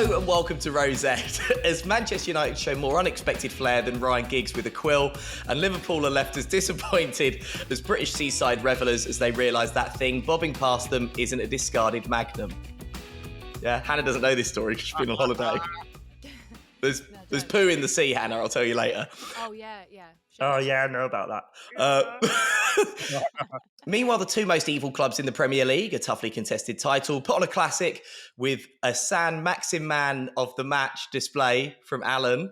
Hello and welcome to Rosette. As Manchester United show more unexpected flair than Ryan Giggs with a quill, and Liverpool are left as disappointed as British seaside revellers as they realise that thing bobbing past them isn't a discarded Magnum. Yeah, Hannah doesn't know this story because she's been on holiday. There's poo in the sea, Hannah, I'll tell you later. Oh, yeah. Oh, yeah, I know about that. Meanwhile, the two most evil clubs in the Premier League, a toughly contested title, put on a classic with a San Maximan of the match display from Alan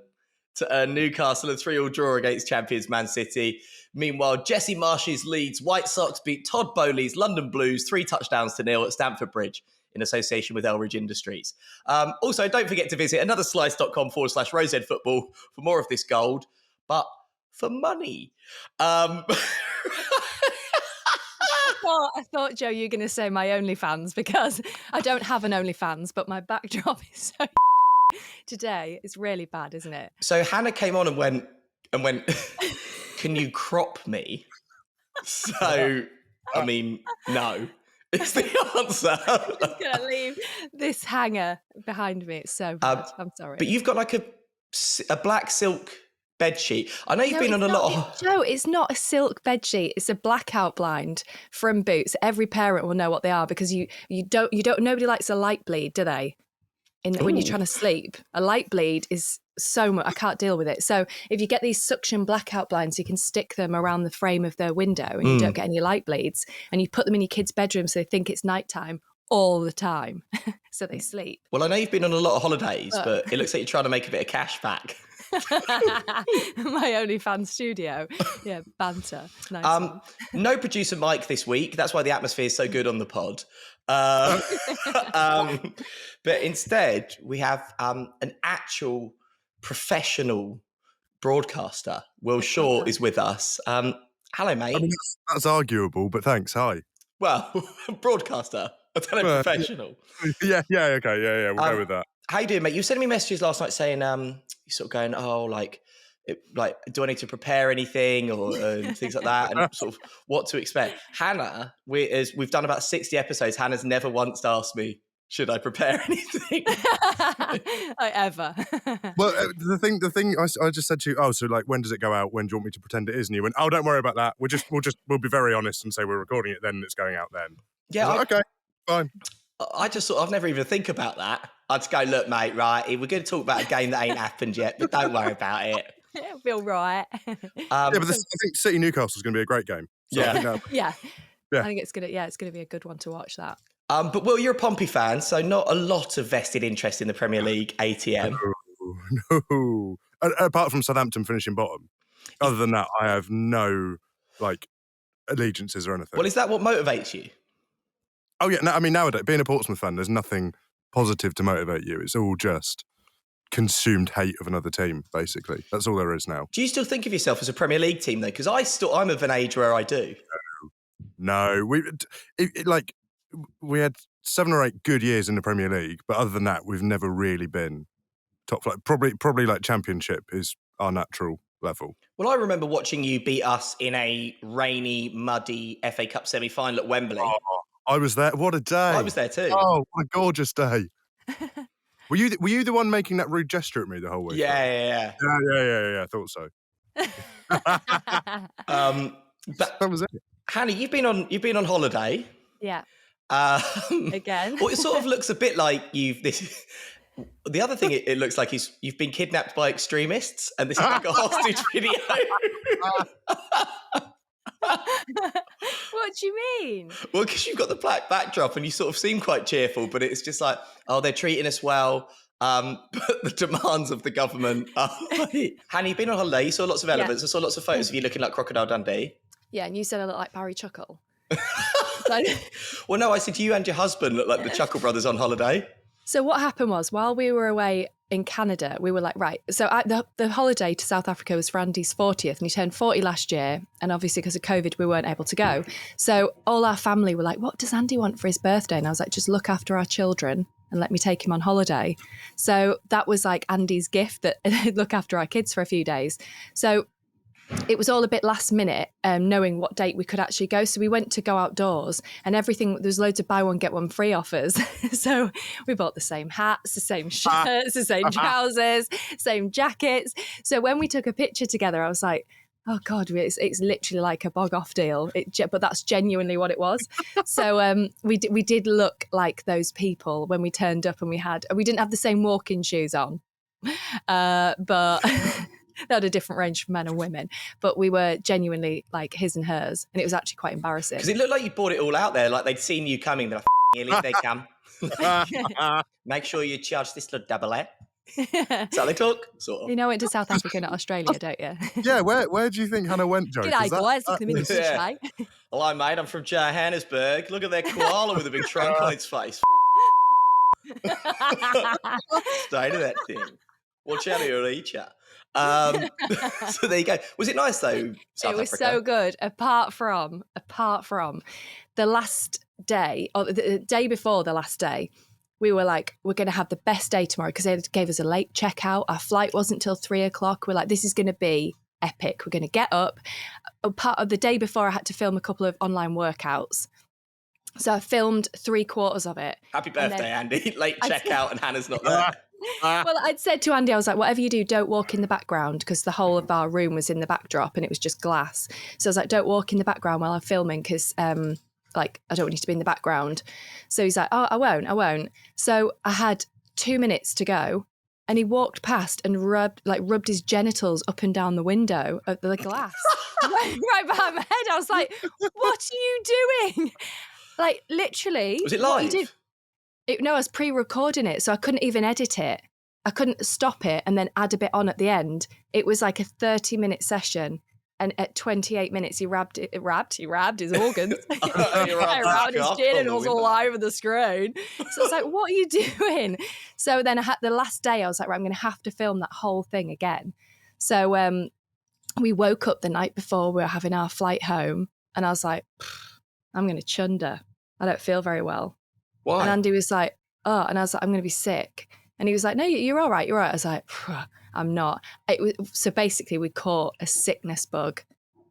to earn Newcastle a 3-3 draw against champions Man City. Meanwhile, Jesse Marsh's Leeds White Sox beat Todd Bowley's London Blues 3 touchdowns to 0 at Stamford Bridge in association with Elridge Industries. Also, don't forget to visit anotherslice.com/Rosette Football for more of this gold, but for money. I thought, Joe, you were going to say my OnlyFans because I don't have an OnlyFans, but my backdrop is so today. It's really bad, isn't it? So Hannah came on and went, can you crop me? So, I mean, no. It's the answer. I'm just going to leave this hanger behind me. It's so bad. I'm sorry. But you've got like a black silk bed sheet. I know you've been on a lot of... Joe, it's not a silk bed sheet. It's a blackout blind from Boots. Every parent will know what they are because nobody likes a light bleed, do they? When you're trying to sleep. A light bleed is so much, I can't deal with it. So if you get these suction blackout blinds, you can stick them around the frame of their window and you don't get any light bleeds, and you put them in your kids' bedroom so they think it's nighttime all the time so they sleep. Well, I know you've been on a lot of holidays, but it looks like you're trying to make a bit of cash back. My OnlyFans studio. Yeah, banter. Nice one. No producer Mike this week. That's why the atmosphere is so good on the pod. But instead, we have an actual professional broadcaster. Will Shaw is with us. Hello, mate. I mean, that's arguable, but thanks. Hi. Well, broadcaster. I don't know, professional. Yeah, okay, yeah. We'll go with that. How you doing, mate? You were sending me messages last night saying, you're sort of going, do I need to prepare anything or things like that, and sort of what to expect. Hannah, we've done about 60 episodes. Hannah's never once asked me, should I prepare anything? Ever. Well, the thing I just said to you, so like, when does it go out? When do you want me to pretend it is? And you went, oh, don't worry about that. We'll be very honest and say we're recording it then and it's going out then. Yeah. Okay, fine. I've never even think about that. I'd just go, look, mate, right, we're going to talk about a game that ain't happened yet, but don't worry about it. It'll be all right. But I think City Newcastle is going to be a great game. So yeah. I think it's gonna be a good one to watch that. But Will, you're a Pompey fan, so not a lot of vested interest in the Premier League ATM. No. Apart from Southampton finishing bottom. Other than that, I have no allegiances or anything. Well, is that what motivates you? Oh yeah, no, I mean, nowadays, being a Portsmouth fan, there's nothing positive to motivate you. It's all just consumed hate of another team, basically. That's all there is now. Do you still think of yourself as a Premier League team, though? Because I'm of an age where I do. No. We had 7 or 8 good years in the Premier League, but other than that, we've never really been top flight. Probably like Championship is our natural level. Well, I remember watching you beat us in a rainy, muddy FA Cup semi-final at Wembley. Oh, I was there. What a day. I was there too. Oh, what a gorgeous day. Were you the one making that rude gesture at me the whole week? Yeah. Yeah, I thought so. But that was it. Hannah, you've been on holiday. Yeah. Again. Well, it sort of looks a bit like the other thing it looks like is you've been kidnapped by extremists, and this is like a hostage video. What do you mean? Well, because you've got the black backdrop and you sort of seem quite cheerful, but it's just like, oh, they're treating us well. But the demands of the government. Hannah, you've been on holiday. You saw lots of elements. I saw lots of photos of you looking like Crocodile Dundee. Yeah, and you said I look like Barry Chuckle. Well, no, I said you and your husband look like the Chuckle brothers on holiday. So what happened was, while we were away in Canada, we were like, right. So the holiday to South Africa was for Andy's 40th, and he turned 40 last year. And obviously, because of COVID, we weren't able to go. So all our family were like, what does Andy want for his birthday? And I was like, just look after our children and let me take him on holiday. So that was like Andy's gift, that look after our kids for a few days. So it was all a bit last minute, knowing what date we could actually go. So we went to go outdoors and everything, there was loads of buy one, get one free offers. So we bought the same hats, the same shirts, the same trousers, same jackets. So when we took a picture together, I was like, oh God, it's literally like a bog off deal. But that's genuinely what it was. So we did look like those people when we turned up, and we didn't have the same walking shoes on, but they had a different range for men and women. But we were genuinely like his and hers, and it was actually quite embarrassing. Because it looked like you bought it all out there, like they'd seen you coming. They're like, Ellie, they come. Make sure you charge this little double A. That's how they talk, sort of. You know, went to South Africa, not Australia, don't you? Yeah, where do you think Hannah went, Joe? G'day, guys. Look at them in the sunshine. Hello, mate. I'm from Johannesburg. Look at that koala with a big trunk on its face. Stay to that thing. Watch out, he'll eat ya. So there you go. Was it nice though, South It was Africa? so good. Apart from the last day, or the day before the last day, we were like, we're going to have the best day tomorrow because they gave us a late checkout. Our flight wasn't till 3:00. We're like, this is going to be epic. We're going to get up. Part of the day before, I had to film a couple of online workouts. So I filmed 3/4 of it. Happy birthday, Andy. Late checkout and Hannah's not there. Well, I'd said to Andy, I was like, whatever you do, don't walk in the background, because the whole of our room was in the backdrop and it was just glass. So I was like, don't walk in the background while I'm filming because like, I don't want you to be in the background. So he's like, oh, I won't. So I had 2 minutes to go, and he walked past and rubbed his genitals up and down the window of the glass right behind my head. I was like, what are you doing? Like, literally. Was it live? No, I was pre-recording it, so I couldn't even edit it. I couldn't stop it and then add a bit on at the end. It was like a 30-minute session. And at 28 minutes, he rabbed his organs. He rabbed his genitals all over the screen. So I was like, what are you doing? So then the last day, I was like, right, I'm going to have to film that whole thing again. So we woke up the night before we were having our flight home, and I was like, I'm going to chunder. I don't feel very well. Why? And Andy was like, oh, and I was like, I'm going to be sick. And he was like, no, you're all right. You're all right. I was like, I'm not. So basically, we caught a sickness bug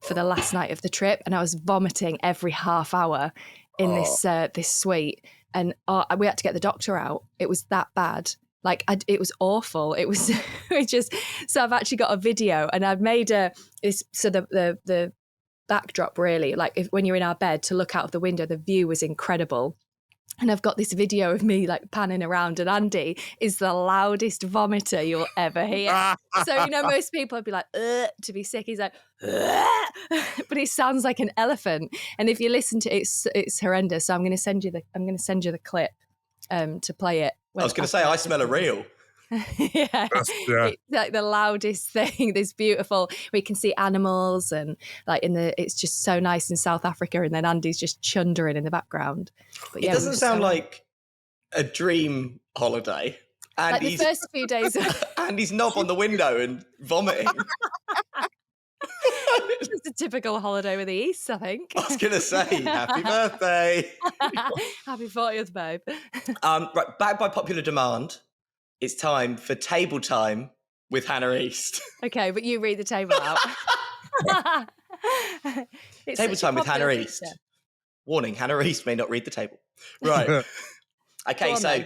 for the last night of the trip, and I was vomiting every half hour in this suite, and we had to get the doctor out. It was that bad. Like, it was awful. It was just. So I've actually got a video, and I've made the backdrop really, like when you're in our bed to look out of the window, the view was incredible. And I've got this video of me like panning around, and Andy is the loudest vomiter you'll ever hear. So, most people would be like, to be sick. He's like, but he sounds like an elephant. And if you listen to it, it's horrendous. So I'm going to send you the clip to play it. I was going to say, I smell a reel. Yeah. It's like the loudest thing. This beautiful, we can see animals, and like it's just so nice in South Africa, and then Andy's just chundering in the background. But yeah, it doesn't sound like a dream holiday. Like the first few days Andy's knob on the window and vomiting. It's a typical holiday with the East, I think. I was going to say, happy birthday. Happy 40th, babe. Right, back by popular demand, it's time for Table Time with Hannah East. Okay, but you read the table out. Table Time with Hannah East. Warning, Hannah East may not read the table. Right. Okay, so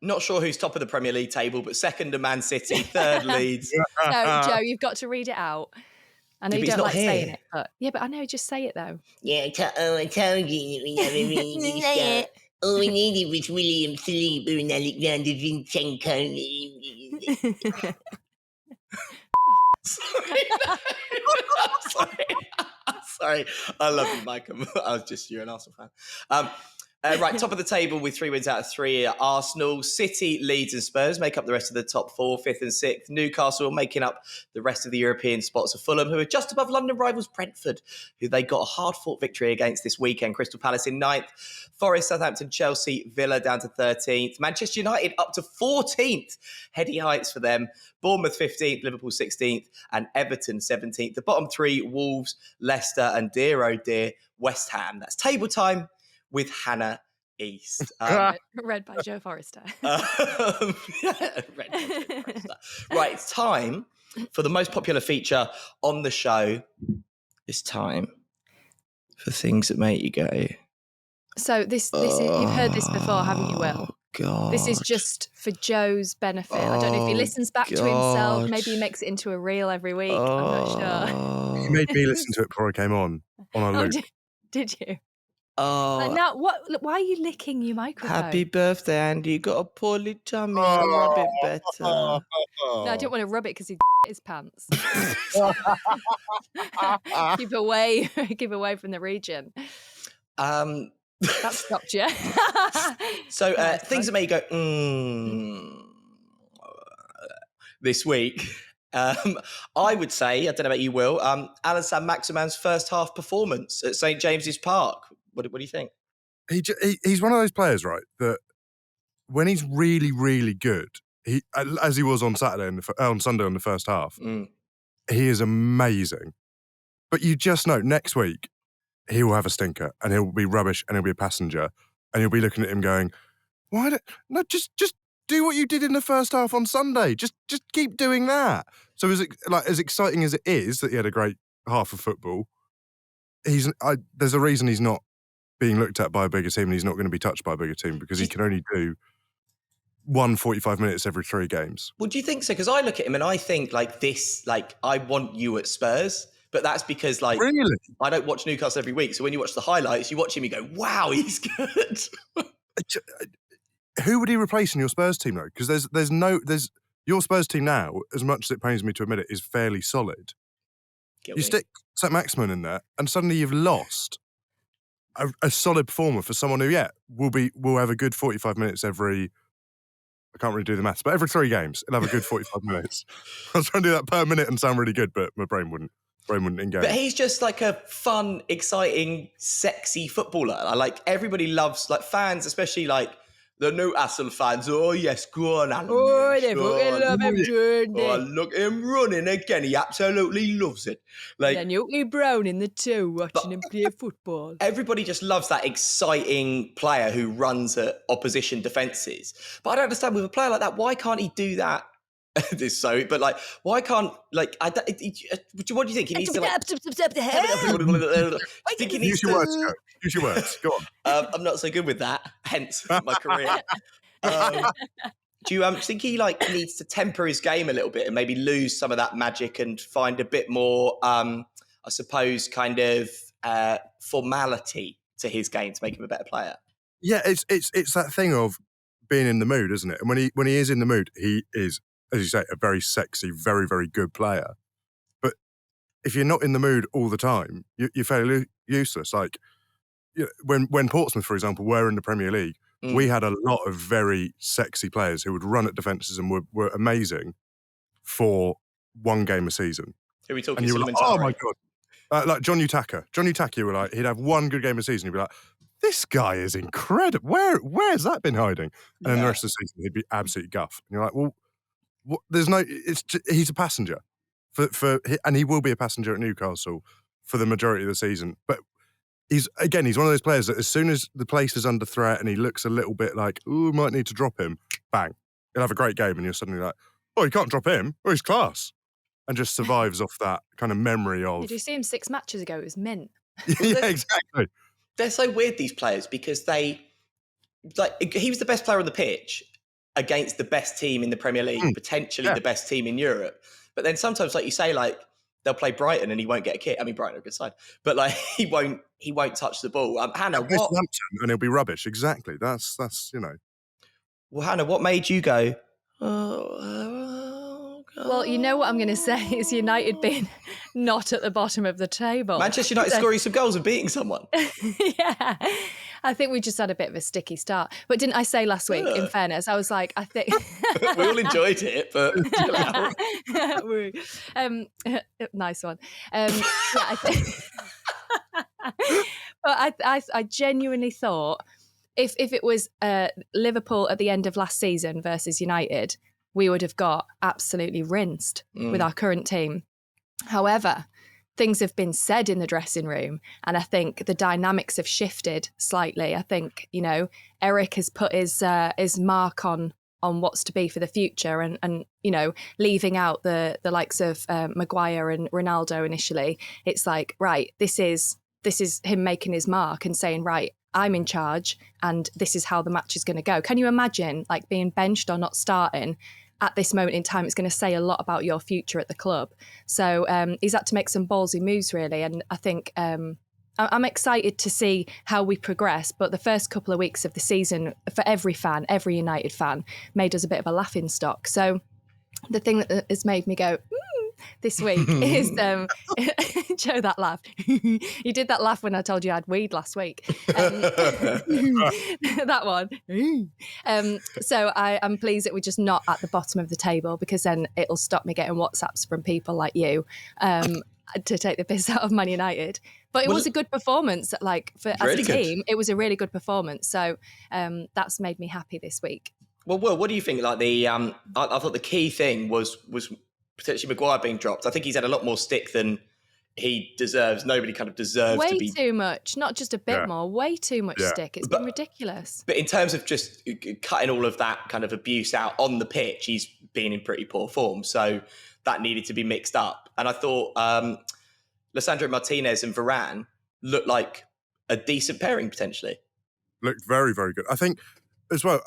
not sure who's top of the Premier League table, but second are Man City, third Leeds. No, Joe, you've got to read it out. I know you don't like saying it, but I know, just say it though. Yeah, I told you that we never really start. All we needed was William Saliba and Alexander Zinchenko. Sorry. I love you, Mike. I was just, you're an Arsenal fan. Right, top of the table with 3 wins out of 3 are Arsenal. City, Leeds and Spurs make up the rest of the top 4, 5th and 6th. Newcastle making up the rest of the European spots of Fulham, who are just above London rivals Brentford, who they got a hard-fought victory against this weekend. Crystal Palace in 9th. Forest, Southampton, Chelsea, Villa down to 13th. Manchester United up to 14th. Heady heights for them. Bournemouth 15th, Liverpool 16th and Everton 17th. The bottom 3, Wolves, Leicester and dear, oh dear, West Ham. That's Table Time with Hannah East. Read by Joe Forrester. Read by Joe Forrester. Right, it's time for the most popular feature on the show. It's time for things that make you go. So this is, you've heard this before, haven't you, Will? God. This is just for Joe's benefit. I don't know if he listens back to himself. Maybe he makes it into a reel every week. I'm not sure. He made me listen to it before I came on a loop. Did you? Now, why are you licking your microphone? Happy birthday, Andy. You got a poorly tummy. Rub it better. No, I didn't want to rub it because he his pants. Keep away from the region. That stopped you. So things that make you go, this week. I would say, I don't know about you, Will, Alan Saint-Maximin's first half performance at St James's Park. What do you think? He's one of those players, right, that when he's really, really good, as he was on Saturday on Sunday on the first half, he is amazing. But you just know next week he will have a stinker and he'll be rubbish and he'll be a passenger and you'll be looking at him going, just do what you did in the first half on Sunday. Just keep doing that. So as exciting as it is that he had a great half of football, there's a reason he's not being looked at by a bigger team and he's not going to be touched by a bigger team because he can only do 45 minutes every 3 games. Well, do you think so? Because I look at him and I think I want you at Spurs. But that's because, really? I don't watch Newcastle every week. So when you watch the highlights, you watch him, you go, wow, he's good. Who would he replace in your Spurs team, though? Because there's your Spurs team now, as much as it pains me to admit it, is fairly solid. You stick Saint-Maximin in there, and suddenly you've lost a solid performer for someone who, will have a good 45 minutes every. I can't really do the maths, but every 3 games, he'll have a good 45 minutes. I was trying to do that per minute and sound really good, but my brain wouldn't engage. But he's just like a fun, exciting, sexy footballer. Everybody loves, fans, especially the Newcastle fans. Oh, yes, go on, Alan. Oh, they fucking love him, don't they? Oh, look at him running again. He absolutely loves it. Newcastle Brown in the 2 watching him play football. Everybody just loves that exciting player who runs at opposition defences. But I don't understand, with a player like that, why can't he do that? Why can't, what do you think? He needs to, Use your words, go. Use your words. Go on. I'm not so good with that, hence my career. Do you think he needs to temper his game a little bit and maybe lose some of that magic and find a bit more, I suppose, kind of formality to his game to make him a better player? Yeah, it's that thing of being in the mood, isn't it? And when he is in the mood, he is, as you say, a very sexy, very, very good player. But if you're not in the mood all the time, you're fairly useless. When Portsmouth, for example, were in the Premier League, we had a lot of very sexy players who would run at defences and were amazing for 1 game a season. Who are we talking? And you were like, oh my God. Like John Utaka. John Utaka, you were he'd have 1 good game a season. You'd be like, this guy is incredible. Where's that been hiding? And then the rest of the season, he'd be absolutely guff. And you're like, well, he's a passenger and he will be a passenger at Newcastle for the majority of the season. But he's one of those players that as soon as the place is under threat and he looks a little bit like, oh, might need to drop him, bang, he'll have a great game and you're suddenly like, oh, you can't drop him. Oh, he's class. And just survives off that kind of memory of. Did you see him 6 matches ago? It was mint. Yeah, exactly. They're so weird, these players, because he was the best player on the pitch against the best team in the Premier League, potentially the best team in Europe. But then sometimes, like you say, they'll play Brighton and he won't get a kick. I mean, Brighton are a good side, but he won't touch the ball. Hannah, what? And he'll be rubbish. Exactly. That's Well, Hannah, what made you go? Well, you know what I'm going to say is United being not at the bottom of the table. Manchester United scoring some goals and beating someone. Yeah. I think we just had a bit of a sticky start. But didn't I say last week, in fairness, I was like, I think... We all enjoyed it, but... Nice one. I think... But I genuinely thought if it was Liverpool at the end of last season versus United, we would have got absolutely rinsed with our current team. However, things have been said in the dressing room, and I think the dynamics have shifted slightly. I think, Eric has put his mark on what's to be for the future, and you know, leaving out the likes of Maguire and Ronaldo initially. It's like, right, this is him making his mark and saying, right, I'm in charge and this is how the match is going to go. Can you imagine like being benched or not starting at this moment in time? It's going to say a lot about your future at the club. So he's had to make some ballsy moves, really. And I think I'm excited to see how we progress. But the first couple of weeks of the season, for every fan, every United fan, made us a bit of a laughing stock. So the thing that has made me go, this week is Joe, that laugh. You did that laugh when I told you I had weed last week. That one. So I'm pleased that we're just not at the bottom of the table, because then it'll stop me getting WhatsApps from people like you to take the piss out of Man United. But it was a good performance. Like as a team, it was a really good performance. So that's made me happy this week. Well, Will, what do you think? Like I thought the key thing was potentially Maguire being dropped. I think he's had a lot more stick than he deserves. Nobody kind of deserves way to be... too much, not just a bit more, way too much stick. It's been ridiculous. But in terms of just cutting all of that kind of abuse out on the pitch, he's been in pretty poor form. So that needed to be mixed up. And I thought Lisandro Martinez and Varane looked like a decent pairing potentially. Looked very, very good. I think as well,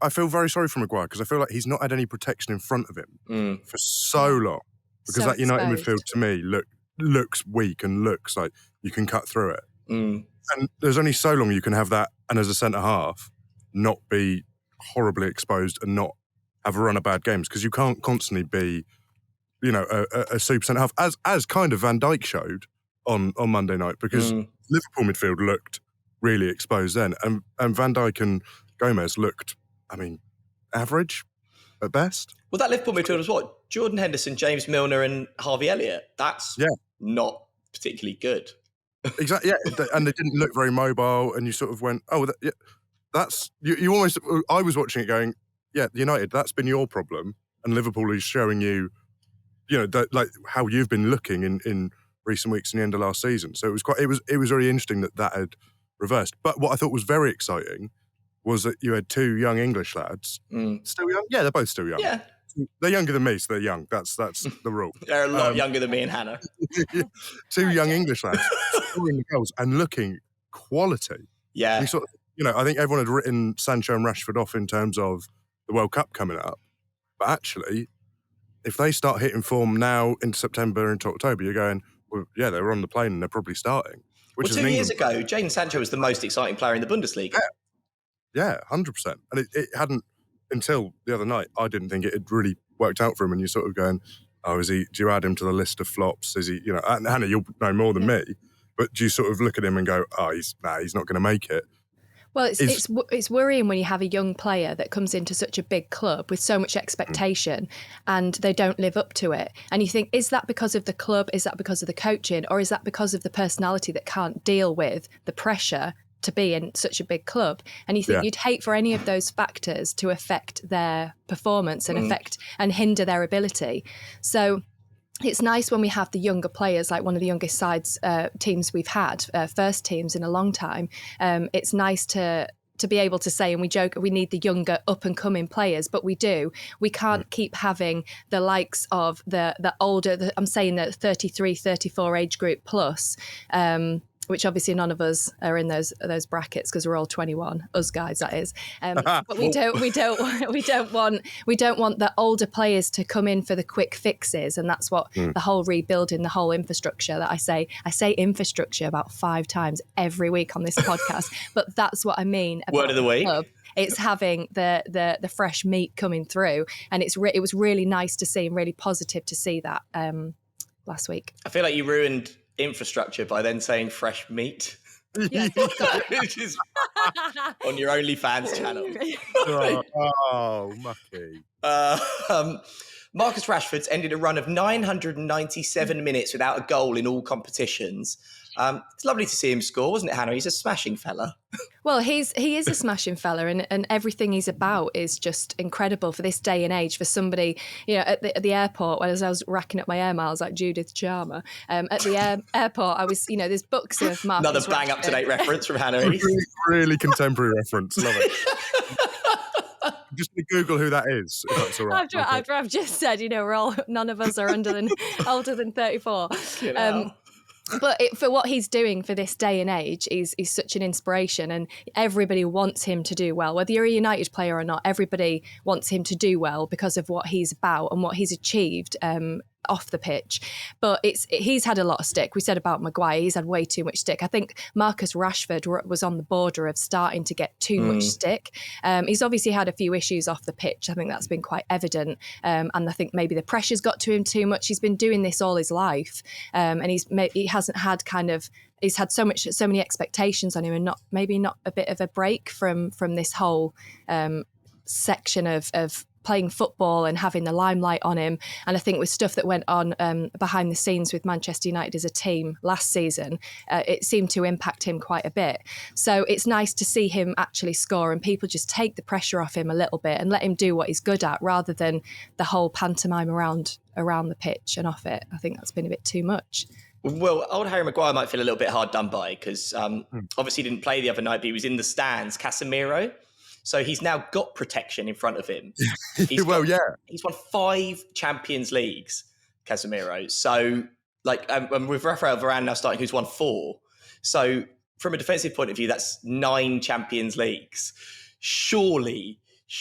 I feel very sorry for Maguire, because I feel like he's not had any protection in front of him for so long. Because that United midfield, to me, looks weak and looks like you can cut through it. And there's only so long you can have that, and as a centre-half, not be horribly exposed and not have a run of bad games, because you can't constantly be, you know, a super centre-half, as kind of Van Dijk showed on Monday night, because Liverpool midfield looked really exposed then, and Van Dijk and Gomez looked, I mean, average at best. Well, that Liverpool midfield was what? Jordan Henderson, James Milner and Harvey Elliott. That's not particularly good. Exactly, yeah. And they didn't look very mobile, and you sort of went, oh, that's... You almost... I was watching it going, yeah, United, that's been your problem, and Liverpool is showing you, you know, like how you've been looking in recent weeks and the end of last season. So it was really interesting that had reversed. But what I thought was very exciting was that you had two young English lads. Still young? Yeah, they're both still young. Yeah. They're younger than me, so they're young. That's the rule. They're a lot younger than me and Hannah. Two young English lads scoring the goals and looking quality. Yeah. We sort of, you know, I think everyone had written Sancho and Rashford off in terms of the World Cup coming up. But actually, if they start hitting form now into September into October, you're going, well, yeah, they were on the plane and they're probably starting. Well, 2 years ago, Jadon Sancho was the most exciting player in the Bundesliga. Yeah, 100%. And it hadn't, until the other night, I didn't think it had really worked out for him. And you're sort of going, oh, do you add him to the list of flops? Is he, you know, and Hannah, you'll know more than me, but do you sort of look at him and go, oh, he's not going to make it? Well, it's worrying when you have a young player that comes into such a big club with so much expectation and they don't live up to it. And you think, is that because of the club? Is that because of the coaching? Or is that because of the personality that can't deal with the pressure to be in such a big club? And you think you'd hate for any of those factors to affect their performance and affect and hinder their ability. So it's nice when we have the younger players, like one of the youngest sides teams we've had, first teams in a long time. It's nice to be able to say, and we joke, we need the younger up and coming players, but we do. We can't keep having the likes of the older, I'm saying the 33, 34 age group plus, which obviously none of us are in those brackets because we're all 21, us guys, that is. But we don't want the older players to come in for the quick fixes, and that's what the whole rebuilding, the whole infrastructure that I say infrastructure about 5 times every week on this podcast, but that's what I mean. Word of the week. Club. It's having the fresh meat coming through, and it was really nice to see and really positive to see that last week. I feel like you ruined infrastructure by then saying fresh meat. Yeah. Which is on your OnlyFans channel. Oh, mucky. Marcus Rashford's ended a run of 997 minutes without a goal in all competitions. It's lovely to see him score, wasn't it, Hannah? He's a smashing fella. Well, he is a smashing fella, and everything he's about is just incredible for this day and age. For somebody, you know, at the airport, as I was racking up my air miles like Judith Charmer, at the airport, I was, you know, there's books of Marcus. Another bang up to date reference from Hannah. Really contemporary reference. Love it. just going to Google who that is, if that's all right. After I've just said, none of us are older than 34. But for what he's doing for this day and age, he's such an inspiration, and everybody wants him to do well. Whether you're a United player or not, everybody wants him to do well because of what he's about and what he's achieved off the pitch. But he's had a lot of stick. We said about Maguire, he's had way too much stick. I think Marcus Rashford was on the border of starting to get too much stick. He's obviously had a few issues off the pitch. I think that's been quite evident. And I think maybe the pressure's got to him too much. He's been doing this all his life. And he hasn't had he's had so many expectations on him, and not a bit of a break from this whole section of playing football and having the limelight on him. And I think with stuff that went on behind the scenes with Manchester United as a team last season, it seemed to impact him quite a bit. So it's nice to see him actually score and people just take the pressure off him a little bit and let him do what he's good at, rather than the whole pantomime around the pitch and off it. I think that's been a bit too much. Well, old Harry Maguire might feel a little bit hard done by because obviously he didn't play the other night, but he was in the stands, Casemiro. So he's now got protection in front of him. He's won 5 Champions Leagues, Casemiro. So, and with Rafael Varane now starting, who's won 4. So, from a defensive point of view, that's 9 Champions Leagues. Surely.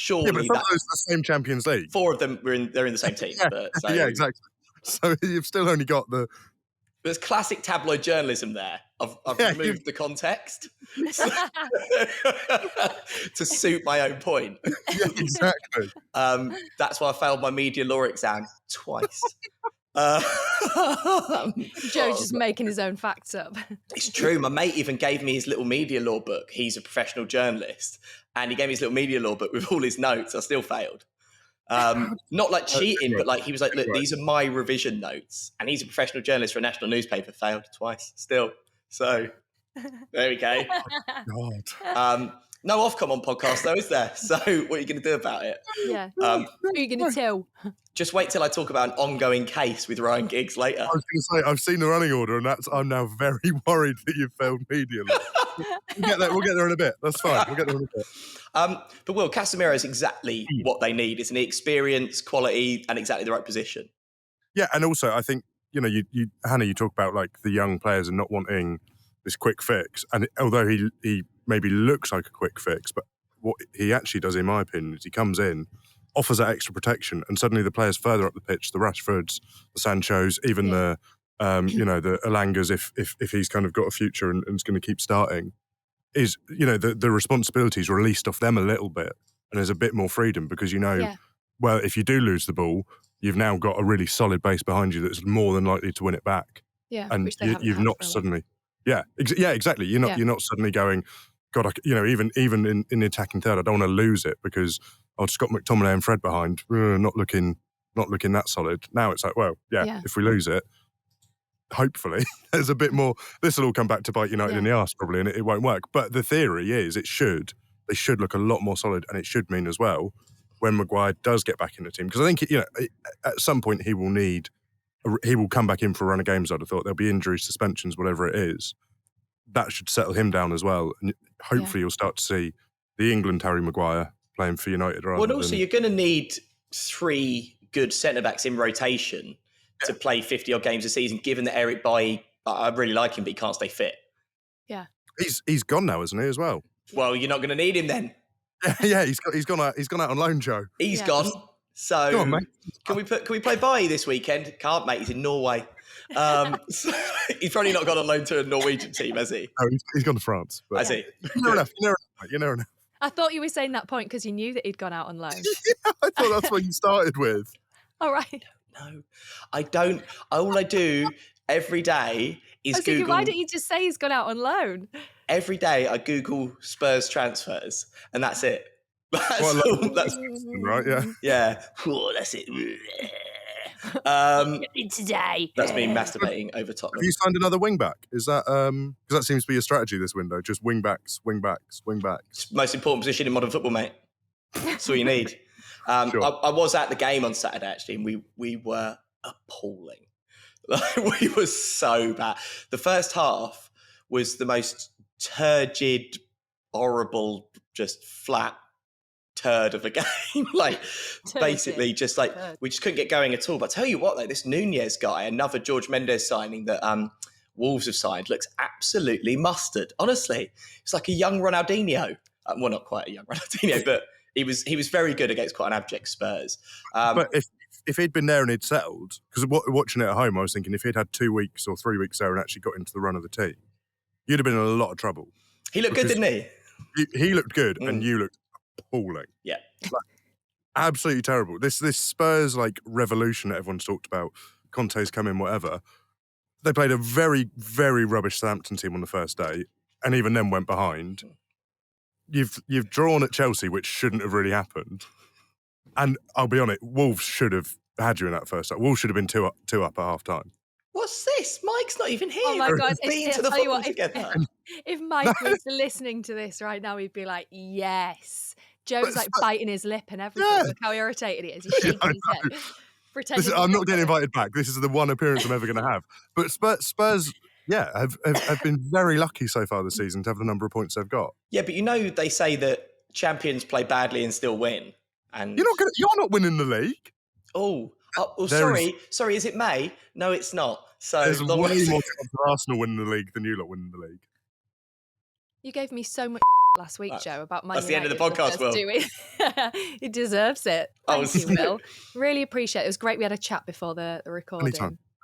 Yeah, but some of those are the same Champions League. 4 of them they're in the same team. Yeah, exactly. So you've still only got the. There's classic tabloid journalism there. I've removed the context to suit my own point. Yeah, exactly. That's why I failed my media law exam twice. Joe's just making his own facts up. It's true. My mate even gave me his little media law book. He's a professional journalist. And he gave me his little media law book with all his notes. I still failed. Not like cheating, but like he was like, look, these are my revision notes. And he's a professional journalist for a national newspaper, failed twice still. So there we go. God. No Ofcom on podcast though, is there? So what are you going to do about it? Yeah. Who are you going to tell? Just wait till I talk about an ongoing case with Ryan Giggs later. I was going to say, I've seen the running order, and I'm now very worried that you've failed media law. We'll get there in a bit. That's fine. We'll get there in a bit. But Will, Casemiro is exactly what they need, isn't he? Experience, quality, and exactly the right position. Yeah, and also I think, Hannah, you talk about like the young players and not wanting this quick fix. And although he maybe looks like a quick fix, but what he actually does, in my opinion, is he comes in, offers that extra protection, and suddenly the players further up the pitch, the Rashfords, the Sanchos, even the Elangas, if he's kind of got a future and is going to keep starting, is, the responsibility is released off them a little bit, and there's a bit more freedom because well, if you do lose the ball, you've now got a really solid base behind you that's more than likely to win it back. Yeah, and you've not suddenly. Yeah, exactly. You're not suddenly going, God, even in the attacking third, I don't want to lose it because I've just got McTominay and Fred behind, not looking that solid. Now it's like, well, if we lose it, hopefully there's a bit more. This will all come back to bite United in the arse probably, and it won't work. But the theory is they should look a lot more solid, and it should mean as well when Maguire does get back in the team, because I think at some point he will come back in for a run of games. I'd have thought there'll be injuries, suspensions, whatever it is. That should settle him down as well, and hopefully you'll start to see the England Harry Maguire playing for United. Well, also you're going to need 3 good centre backs in rotation to play 50 odd games a season. Given that Eric Bailly, I really like him, but he can't stay fit. Yeah, he's gone now, isn't he? As well. Well, you're not going to need him then. Yeah, he's gone out on loan, Joe. He's gone. So go on, mate. Can we play Bailly this weekend? Can't, mate. He's in Norway. So he's probably not gone on loan to a Norwegian team, has he? No, he's gone to France. Has he? You never know. I thought you were saying that point because you knew that he'd gone out on loan. Yeah, I thought that's what you started with. All right. No, I don't. All I do every day is Google. Why don't you just say he's gone out on loan? Every day I Google Spurs transfers, and that's it. That's right. Yeah. Yeah. Oh, that's it. Today. That's me masturbating over Tottenham. Have you signed another wing back? Is that because that seems to be your strategy this window? Just wing backs. It's most important position in modern football, mate. That's all you need. Sure. I was at the game on Saturday actually, and we were appalling. We were so bad. The first half was the most turgid, horrible, just flat turd of a game. Basically, just like we just couldn't get going at all. But tell you what, though, this Nunez guy, another George Mendes signing that Wolves have signed, looks absolutely mustard. Honestly, it's like a young Ronaldinho. Well, not quite a young Ronaldinho, but he was very good against quite an abject Spurs. But if he'd been there and he'd settled, because watching it at home, I was thinking if he'd had 2 weeks or 3 weeks there and actually got into the run of the team, you'd have been in a lot of trouble. He looked good, didn't he? He looked good, and you looked appalling. Yeah. Absolutely terrible. This Spurs revolution that everyone's talked about, Conte's come in, whatever. They played a very, very rubbish Southampton team on the first day, and even then went behind. You've drawn at Chelsea, which shouldn't have really happened. And I'll be honest, Wolves should have had you in that first half. Wolves should have been two up at half time. What's this? Mike's not even here. Oh my God. If Mike was listening to this right now, he'd be like, yes. Joe's biting his lip and everything. Yeah. Look how irritated he is. He's shaking his head. Pretending I'm not getting invited back. This is the one appearance I'm ever going to have. But Spurs have been very lucky so far this season to have the number of points they've got. Yeah, but they say that champions play badly and still win. And you're not winning the league. Sorry, is it May? No, it's not. So there's way more chance of Arsenal winning the league than you lot winning the league. You gave me so much last week, Joe, about Man United. That's the end of the podcast, Will. He deserves it. Thank you, Will. Really appreciate it. It was great we had a chat before the recording.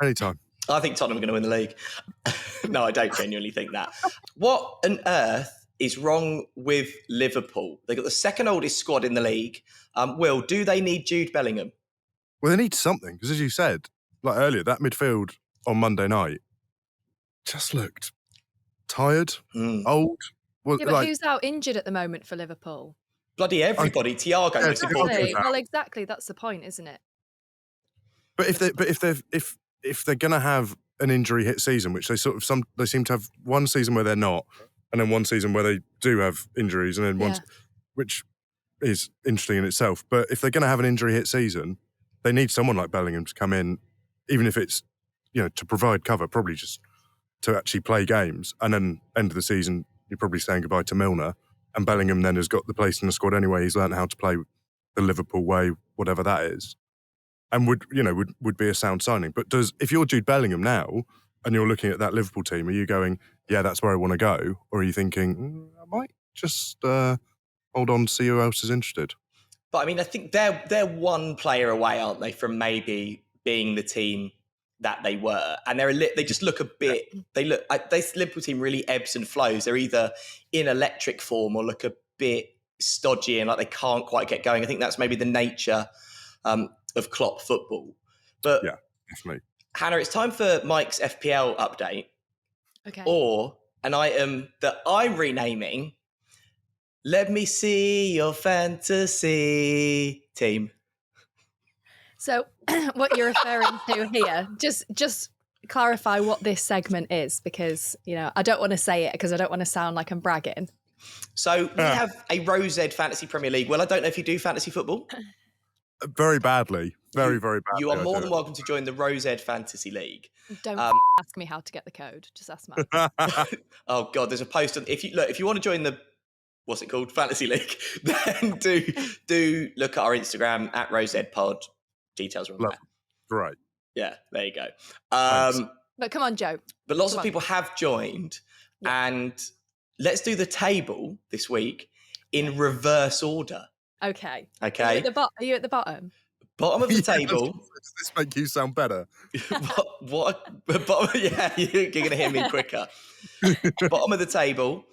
Anytime. I think Tottenham are going to win the league. No, I don't genuinely think that. What on earth is wrong with Liverpool? They've got the second oldest squad in the league. Will, do they need Jude Bellingham? Well, they need something, because as you said, earlier, that midfield on Monday night just looked tired, old. Well, but who's out injured at the moment for Liverpool? Bloody everybody. Thiago. Well, exactly. That's the point, isn't it? But if they're going to have an injury hit season, which they seem to have one season where they're not, and then one season where they do have injuries, and then one, which is interesting in itself. But if they're going to have an injury hit season, they need someone like Bellingham to come in, even if it's to provide cover, probably just to actually play games, and then end of the season you're probably saying goodbye to Milner, and Bellingham then has got the place in the squad anyway. He's learned how to play the Liverpool way, whatever that is, and would be a sound signing. But if you're Jude Bellingham now and you're looking at that Liverpool team, are you going, yeah, that's where I want to go, or are you thinking I might just hold on to see who else is interested? But I mean, I think they're one player away, aren't they, from maybe being the team that they were, and they just look a bit. This Liverpool team really ebbs and flows. They're either in electric form or look a bit stodgy and like they can't quite get going. I think that's maybe the nature of Klopp football. But yeah, definitely. Hannah, it's time for Mike's FPL update. Okay. Or an item that I'm renaming. Let me see your fantasy team. So what you're referring to here, just clarify what this segment is, because, I don't want to say it because I don't want to sound like I'm bragging. So we have a Rose Ed Fantasy Premier League. Well, I don't know if you do fantasy football. Very badly. Very, very badly. You are more than welcome to join the Rose Ed Fantasy League. Don't ask me how to get the code. Just ask Matt. Oh, God, there's a post on... If you want to join the... What's it called? Fantasy League. Then do look at our Instagram at RoseEdPod. Details are on there. Right. Yeah, there you go. But come on, Joe. But lots of people have joined, and let's do the table this week in reverse order. Okay. Are you at the bottom? Bottom of the table. Does this make you sound better? Yeah, you're going to hear me quicker. Bottom of the table,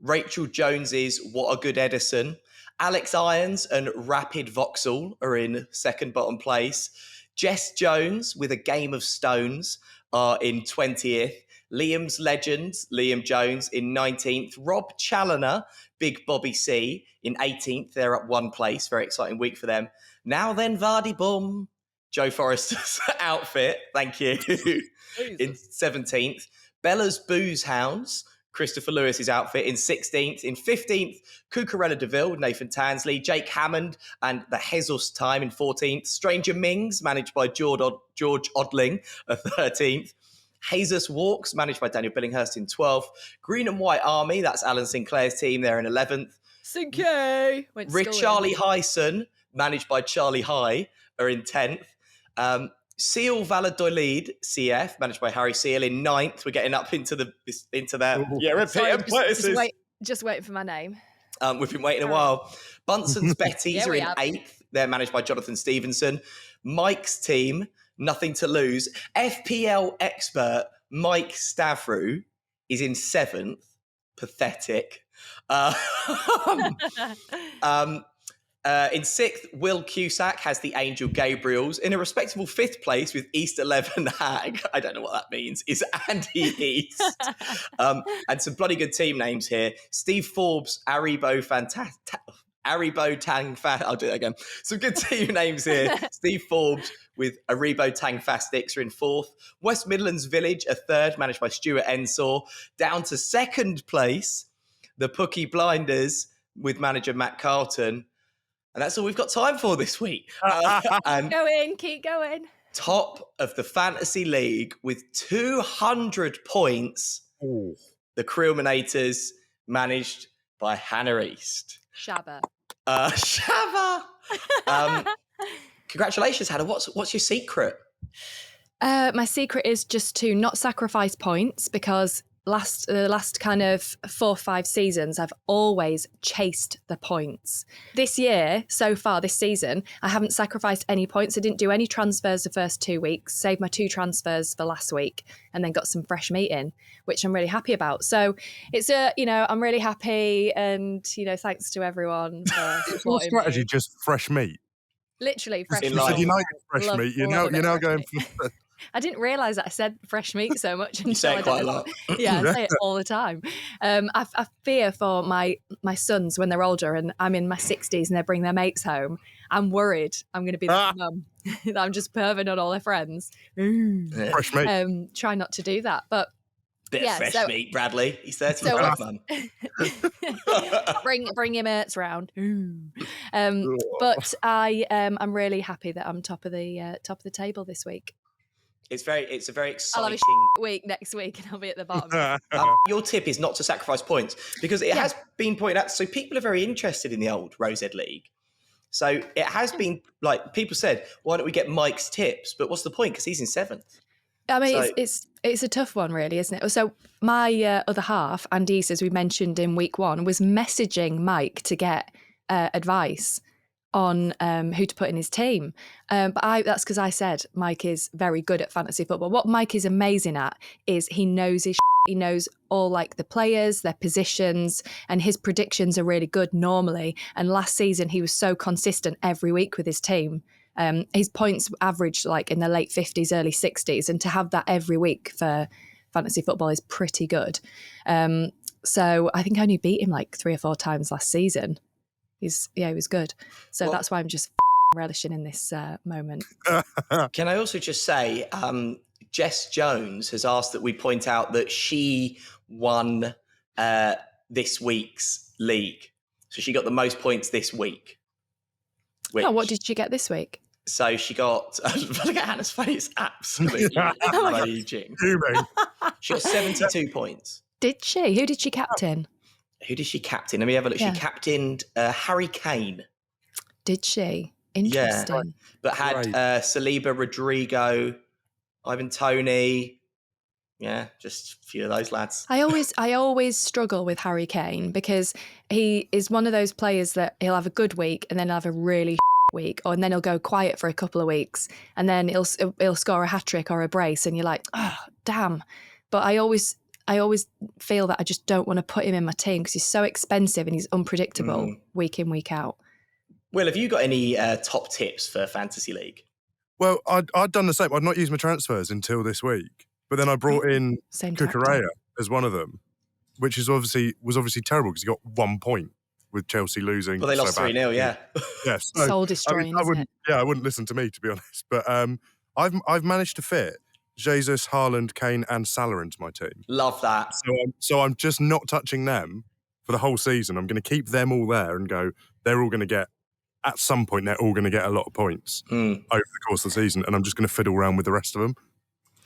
Rachel Jones's What a Good Edison. Alex Irons and Rapid Vauxhall are in second bottom place. Jess Jones with A Game of Stones are in 20th. Liam's Legends, Liam Jones in 19th. Rob Challoner, Big Bobby C in 18th. They're up one place. Very exciting week for them. Now then, Vardy Bum, Joe Forrester's outfit. Thank you. In 17th. Bella's Booze Hounds, Christopher Lewis's outfit in 16th. In 15th, Cucurella DeVille, Nathan Tansley, Jake Hammond and the Jesus Time in 14th. Stranger Mings, managed by George Odling, 13th. Jesus Walks, managed by Daniel Billinghurst in 12th. Green and White Army, that's Alan Sinclair's team, they're in 11th. Sinky. Charlie Hyson, managed by Charlie High, are in 10th. Seal Valladolid, CF, managed by Harry Seal, in 9th. We're getting up into their European places. Just waiting for my name. We've been waiting a while. Bunsen's Betties are in 8th. They're managed by Jonathan Stevenson. Mike's team, Nothing to Lose. FPL expert Mike Stavru is in 7th. Pathetic. In 6th, Will Cusack has the Angel Gabriels. In a respectable 5th place with East 11 Hag, I don't know what that means, is Andy East. And some bloody good team names here. Steve Forbes, Aribo Tang. I'll do that again. Some good team names here. Steve Forbes with Aribo Tangfastics are in 4th. West Midlands Village are 3rd, managed by Stuart Ensor. Down to 2nd place, the Pookie Blinders with manager Matt Carlton. And that's all we've got time for this week. And keep going. Top of the Fantasy League with 200 points, the Creelminators, managed by Hannah East. Shabba. Congratulations, Hannah. What's your secret? My secret is just to not sacrifice points, because the last kind of 4 or 5 seasons, I've always chased the points. This year, so far this season, I haven't sacrificed any points. I didn't do any transfers the first 2 weeks, saved my 2 transfers for last week, and then got some fresh meat in, which I'm really happy about. So it's I'm really happy, and thanks to everyone for supporting Your strategy me. just fresh meat. Literally fresh In meat. life. You said United fresh meat. You're now going for. I didn't realise that I said fresh meat so much until You say I it quite did a lot. Yeah, I say it all the time. I fear for my sons when they're older and I'm in my 60s and they bring their mates home. I'm worried I'm going to be that mum that I'm just perving on all their friends. Yeah. Fresh meat. Try not to do that, but Bit of fresh meat, Bradley. He's 35, mum. bring your mates round. But I'm really happy that I'm top of the table this week. It's a very I'll have exciting a week next week and I'll be at the bottom. Your tip is not to sacrifice points, because it has been pointed out. So people are very interested in the old Rose Ed League. So it has been, like, people said, why don't we get Mike's tips? But what's the point? Because he's in 7th. I mean, it's a tough one, really, isn't it? So my other half, Andy, as we mentioned in week 1, was messaging Mike to get advice on who to put in his team. But that's because I said Mike is very good at fantasy football. What Mike is amazing at is he knows his he knows all like the players, their positions, and his predictions are really good normally. And last season he was so consistent every week with his team. His points averaged like in the late 50s, early 60s, and to have that every week for fantasy football is pretty good. So I think I only beat him like 3 or 4 times last season. He was good. So that's why I'm just relishing in this moment. Can I also just say, Jess Jones has asked that we point out that she won this week's league. So she got the most points this week. What did she get this week? So she got, look at Hannah's face, absolutely raging. She got 72 points. Did she? Who did she captain? Who did she captain? Let me have a look. Yeah. She captained Harry Kane. Did she? Interesting. Yeah. But had Saliba, Rodrigo, Ivan Toney. Yeah, just a few of those lads. I always struggle with Harry Kane because he is one of those players that he'll have a good week and then he'll have a really week, and then he'll go quiet for a couple of weeks and then he'll score a hat-trick or a brace and you're like, oh, damn. But I always feel that I just don't want to put him in my team because he's so expensive and he's unpredictable week in, week out. Will, have you got any top tips for Fantasy League? Well, I'd done the same. I'd not used my transfers until this week, but then I brought in Cucurella as one of them, which was obviously terrible because he got 1 point with Chelsea losing. Well, they lost 3-0, yeah. Yes. Yeah. Soul destroying, isn't it? Yeah, I wouldn't listen to me, to be honest. But I've managed to fit Jesus, Haaland, Kane, and Salah into my team. Love that. So I'm just not touching them for the whole season. I'm going to keep them all there and go, they're all going to get, at some point, they're all going to get a lot of points over the course of the season, and I'm just going to fiddle around with the rest of them.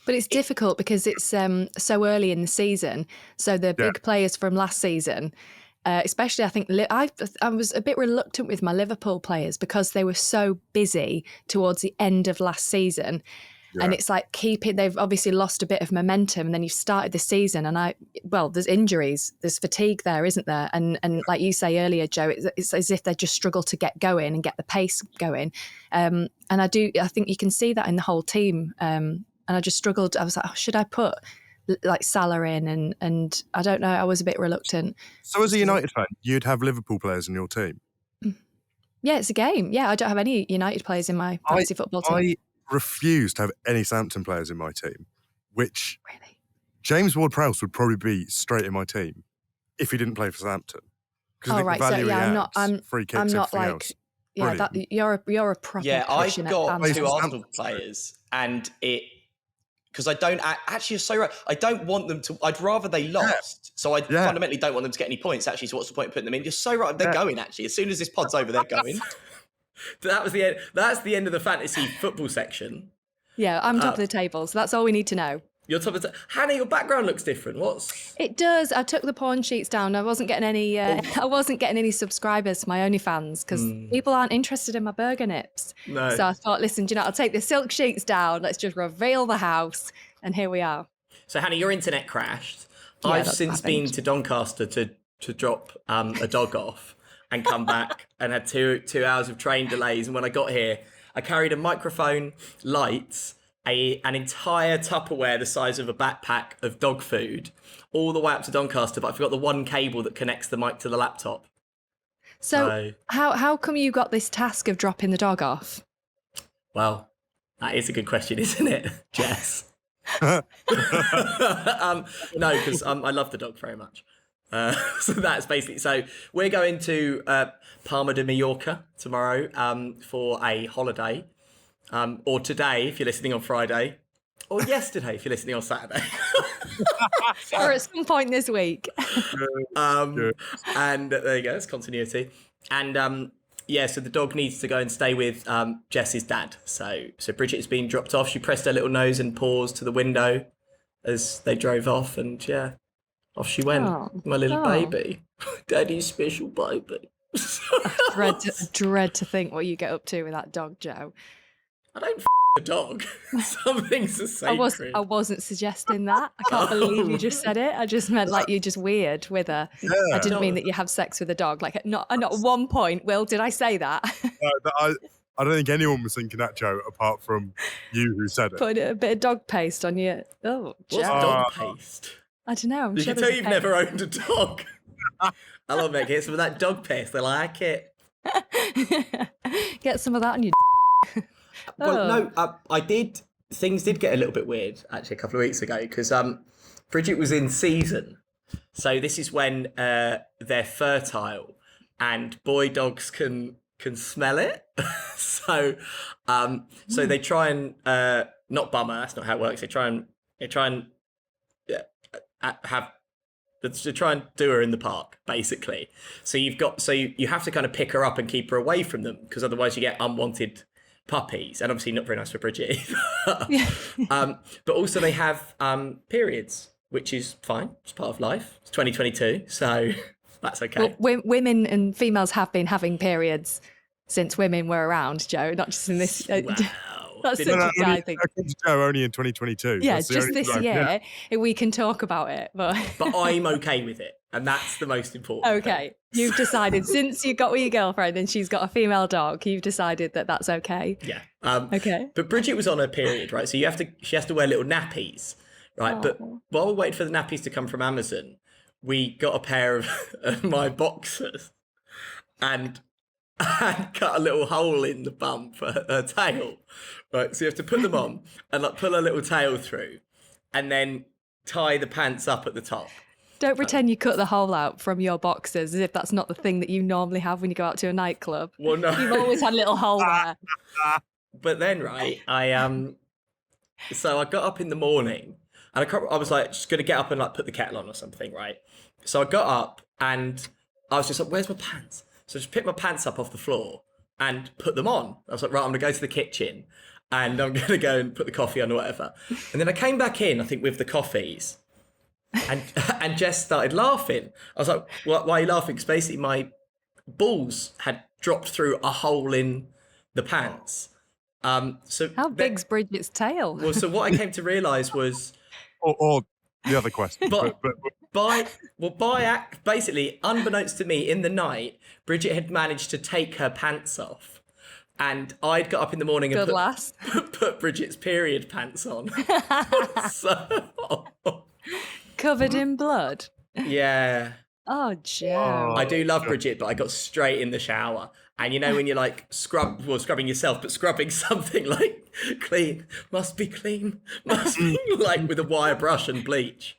But it's difficult because it's so early in the season. So the big players from last season, Especially, I think I was a bit reluctant with my Liverpool players because they were so busy towards the end of last season. Yeah. And it's like they've obviously lost a bit of momentum, and then you've started the season and there's injuries, there's fatigue there, isn't there? And like you say earlier, Joe, it's as if they just struggle to get going and get the pace going. And I think you can see that in the whole team. And I just struggled. I was like, should I put like Salah in? And I don't know, I was a bit reluctant. So as a United fan, you'd have Liverpool players in your team? Yeah, it's a game. Yeah, I don't have any United players in my fantasy football team. I refuse to have any Southampton players in my team, which really? James Ward-Prowse would probably be straight in my team if he didn't play for Southampton. Oh, right. So yeah, free kicks, I'm not like else. Yeah, that, you're a proper. Yeah, I've got fan. 2 Arsenal players, and because I don't actually, you're so right. I don't want them to. I'd rather they lost. So I fundamentally don't want them to get any points. Actually, so what's the point of putting them in? You're so right. They're going. Actually, as soon as this pod's over, they're going. That was the end. That's the end of the fantasy football section. Yeah, I'm top of the table, so that's all we need to know. You're top of the Hannah, your background looks different. It does. I took the porn sheets down. I wasn't getting any. I wasn't getting any subscribers to my OnlyFans because people aren't interested in my burger nips. No. So I thought, listen, I'll take the silk sheets down. Let's just reveal the house, and here we are. So Hannah, your internet crashed. Yeah, I've since been to Doncaster to drop a dog off and come back and had 2 hours of train delays. And when I got here, I carried a microphone, lights, an entire Tupperware the size of a backpack of dog food, all the way up to Doncaster, but I forgot the one cable that connects the mic to the laptop. So how come you got this task of dropping the dog off? Well, that is a good question, isn't it, Jess? No, because I love the dog very much. So that's basically, so we're going to Palma de Mallorca tomorrow for a holiday, or today if you're listening on Friday, or yesterday if you're listening on Saturday, or at some point this week. And there you go, it's continuity. And so the dog needs to go and stay with Jess's dad. So Bridget has been dropped off. She pressed her little nose and paws to the window as they drove off, and off she went. My little baby. Daddy's special baby. Dread to think what you get up to with that dog, Joe. I don't a dog. Some things are sacred. I wasn't suggesting that. I can't believe you just said it. I just meant like you're just weird with her. Yeah. I didn't mean that you have sex with a dog. Like not at one point. Will, did I say that? I don't think anyone was thinking that, Joe, apart from you who said it. Putting a bit of dog paste on you. Oh, Joe. What's dog paste? I don't know. You can tell you've never owned a dog. Hello, Meg. Get some of that dog paste. I like it. Get some of that on your. Well, no, I did. Things did get a little bit weird actually a couple of weeks ago because Bridget was in season, so this is when they're fertile and boy dogs can smell it. So they try and not bummer. That's not how it works. They try and to try and do her in the park, basically. So you have to kind of pick her up and keep her away from them because otherwise you get unwanted puppies, and obviously not very nice for Bridget either. But also they have periods, which is fine. It's part of life. It's 2022, so that's okay. Well, women and females have been having periods since women were around, Joe, not just in this. Wow. That's such a guy thing. Joe, only in 2022. Yeah, just this year we can talk about it. But I'm okay with it, and that's the most important Okay, thing. You've decided since you got with your girlfriend and she's got a female dog, you've decided that that's okay. Yeah. Okay. But Bridget was on her period, right? So she has to wear little nappies, right? But while we waited for the nappies to come from Amazon, we got a pair of my boxers and cut a little hole in the bum for her tail, right? So you have to put them on and like pull her little tail through and then tie the pants up at the top. Don't pretend you cut the hole out from your boxers as if that's not the thing that you normally have when you go out to a nightclub. Well, no. You've always had a little hole there. But then, right, so I got up in the morning and I was like, just going to get up and like put the kettle on or something, right? So I got up and I was just like, where's my pants? So I just picked my pants up off the floor and put them on. I was like, right, I'm going to go to the kitchen and I'm going to go and put the coffee on or whatever. And then I came back in, I think, with the coffees. And Jess started laughing. I was like, why are you laughing? Because basically my balls had dropped through a hole in the pants. So How big's Bridget's tail? Well, so what I came to realise was... Or the other question. Basically, unbeknownst to me, in the night, Bridget had managed to take her pants off. And I'd got up in the morning and put Bridget's period pants on. Covered in blood. Yeah. Oh, Joe. I do love Bridget, but I got straight in the shower. And you know when you're like scrubbing yourself, but scrubbing something like clean, must be like with a wire brush and bleach.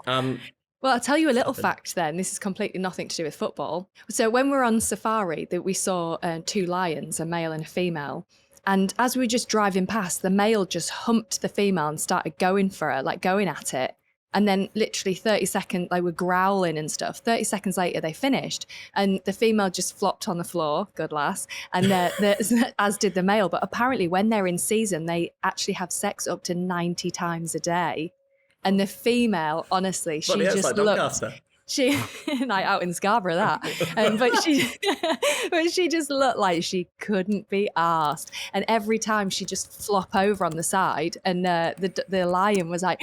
Well, I'll tell you a little fact then. This is completely nothing to do with football. So when we were on safari, we saw 2 lions, a male and a female. And as we were just driving past, the male just humped the female and started going for her, like going at it. And then literally 30 seconds, they were growling and stuff. 30 seconds later, they finished. And the female just flopped on the floor, good lass, and as did the male. But apparently when they're in season, they actually have sex up to 90 times a day. And the female, honestly, she just like looked... Doncaster. She night out in Scarborough, that. But she just looked like she couldn't be arsed. And every time she just flop over on the side, and the lion was like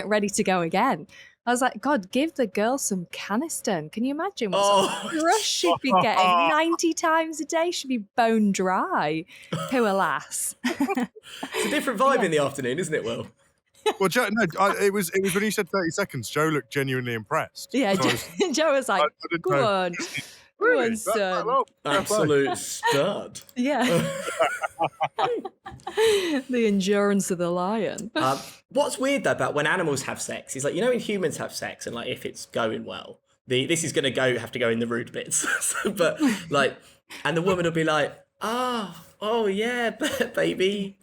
ready to go again. I was like, God, give the girl some Caniston. Can you imagine what sort of rush she'd be getting 90 times a day? She'd be bone dry. Poor lass. It's a different vibe in the afternoon, isn't it, Will? Well, Joe, no, it was when you said 30 seconds. Joe looked genuinely impressed. Yeah, Joe was like, "Go on, son, absolute stud." Yeah, the endurance of the lion. What's weird though about when animals have sex is like, you know, when humans have sex and like if it's going well, this is going to have to go in the rude bits, but like, and the woman will be like, oh yeah, baby.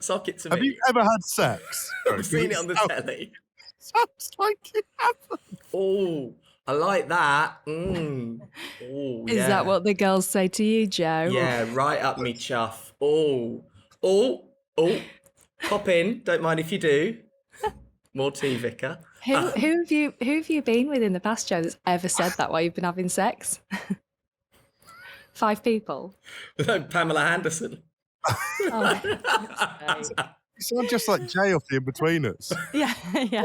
Sock it to me. Have you ever had sex? I've seen it on the telly. Sounds like you haven't. Oh, I like that. Oh, Is that what the girls say to you, Joe? Yeah, right up me chuff. Oh. Pop in. Don't mind if you do. More tea, Vicar. Who have you been with in the past, Joe, that's ever said that while you've been having sex? 5 people. Pamela Anderson. Oh, You sound just like Jay off the In-Betweeners. yeah.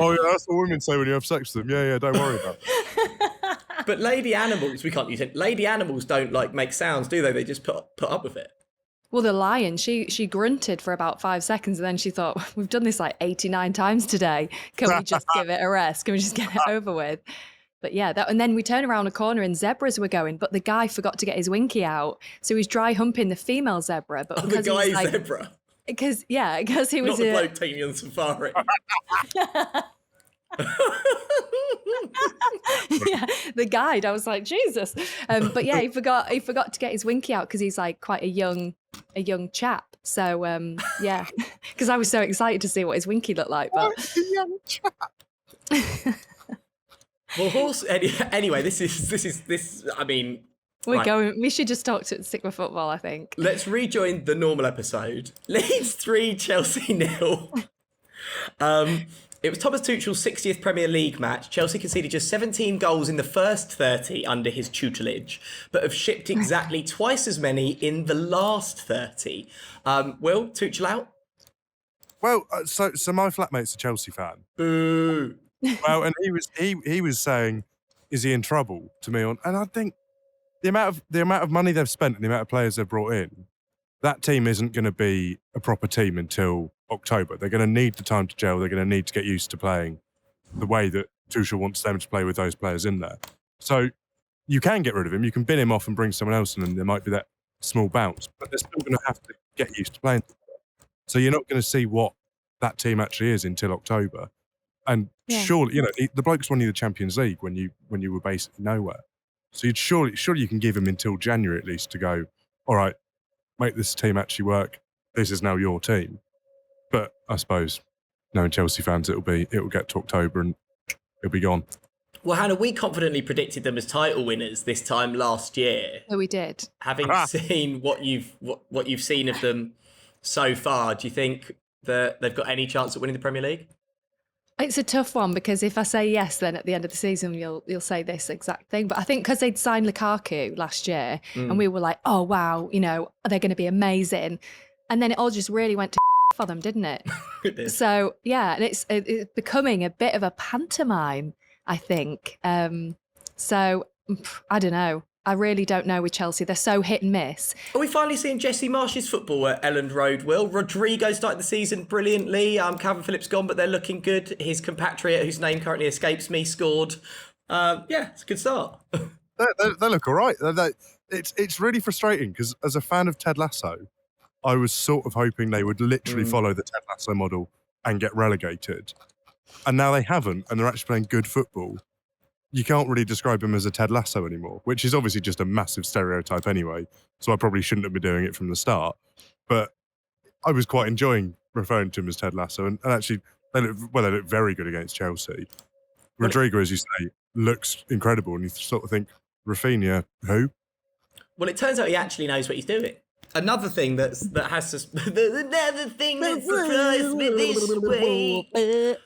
Oh, yeah, that's what women say when you have sex with them. Yeah, don't worry about it. But lady animals, we can't use it. Lady animals don't like make sounds, do they? They just put up with it. Well, the lion, she grunted for about 5 seconds, and then she thought, we've done this like 89 times today. Can we just give it a rest? Can we just get it over with? But yeah, and then we turn around a corner and zebras were going, but the guy forgot to get his winky out. So he's dry humping the female zebra. But because the guy's like, zebra? Because he was... Not the bloke taking you on safari. Yeah, the guide. I was like, Jesus. But yeah, he forgot to get his winky out because he's like quite a young chap. So yeah, because I was so excited to see what his winky looked like. But a young chap. Well, anyway, this. I mean, we're going. We should just stick with football, I think. Let's rejoin the normal episode. Leeds 3, Chelsea 0. It was Thomas Tuchel's 60th Premier League match. Chelsea conceded just 17 goals in the first 30 under his tutelage, but have shipped exactly twice as many in the last 30. Will, Tuchel out? Well, so my flatmate's a Chelsea fan. Boo. Well, and he was saying, is he in trouble to me? And I think the amount of money they've spent and the amount of players they've brought in, that team isn't going to be a proper team until October. They're going to need the time to gel. They're going to need to get used to playing the way that Tuchel wants them to play with those players in there. So you can get rid of him. You can bin him off and bring someone else in, and there might be that small bounce. But they're still going to have to get used to playing. So you're not going to see what that team actually is until October. And surely, the bloke's won you the Champions League when you were basically nowhere. So you'd surely you can give him until January at least to go, all right, make this team actually work. This is now your team. But I suppose, knowing Chelsea fans, it'll get to October and it'll be gone. Well, Hannah, we confidently predicted them as title winners this time last year. Oh, we did. Having seen what you've seen of them so far, do you think that they've got any chance at winning the Premier League? It's a tough one because if I say yes, then at the end of the season you'll say this exact thing. But I think because they'd signed Lukaku last year and we were like, oh wow, they're going to be amazing, and then it all just really went to for them, didn't it? It did. So yeah, and it's becoming a bit of a pantomime, I think. So I don't know. I really don't know with Chelsea. They're so hit and miss. Are we finally seeing Jesse Marsh's football at Elland Road, Will? Rodrigo started the season brilliantly. Calvin Phillips gone, but they're looking good. His compatriot, whose name currently escapes me, scored. It's a good start. They look all right. It's really frustrating because as a fan of Ted Lasso, I was sort of hoping they would literally follow the Ted Lasso model and get relegated. And now they haven't, and they're actually playing good football. You can't really describe him as a Ted Lasso anymore, which is obviously just a massive stereotype anyway. So I probably shouldn't have been doing it from the start. But I was quite enjoying referring to him as Ted Lasso. And actually, they look very good against Chelsea. Rodrigo, as you say, looks incredible. And you sort of think, Rafinha, who? Well, it turns out he actually knows what he's doing. Another thing that surprised me this week.